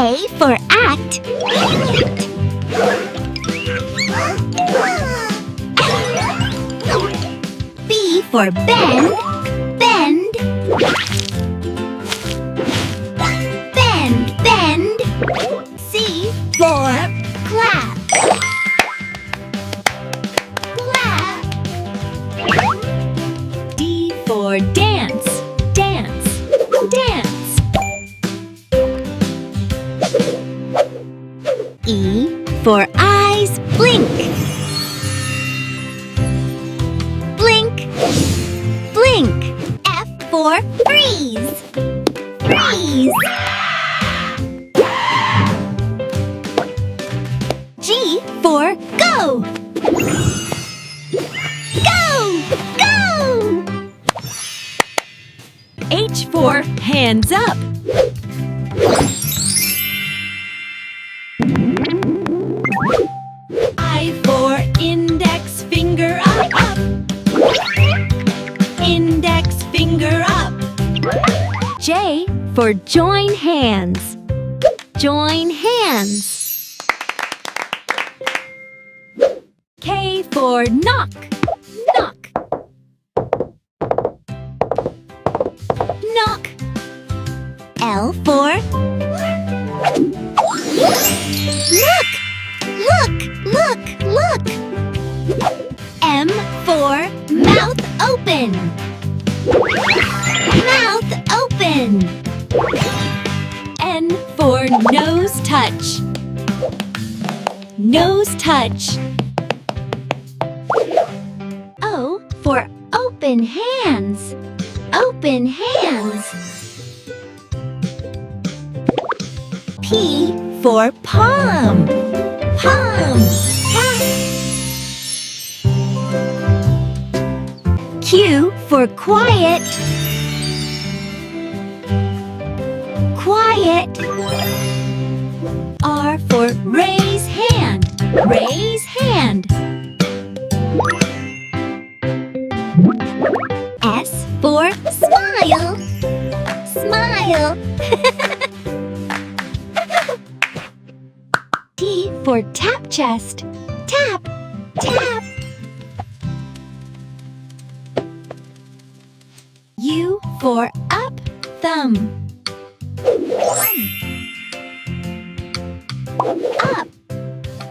A for act. B for bend. Bend. Bend, bend. C for clap. Clap. D for dance. Dance. Dance. E for eyes. Blink. Blink. Blink. F for freeze. Freeze. G for go. Go. Go. H for hands up. I for index finger up, up. Index finger up. J for join hands. Join hands. K for knock. Knock. Knock. L for look. Look, look, look. M for mouth open. Mouth open. N for nose touch. Nose touch. O for open hands. Open hands. P for palm. Palm. Q for quiet. Quiet. R for raise hand. Raise hand. S for smile. Smile. T for tap chest. Tap. Tap. U for up thumb. Up.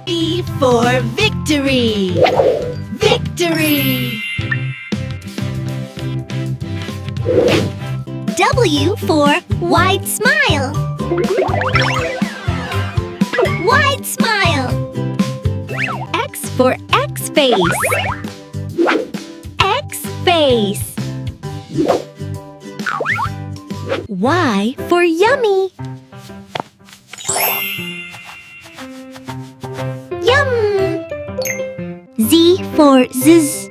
V for victory. Victory. W for wide smile. Wide smile. X for X face. X face. Y for yummy. Yum. Z for zzz.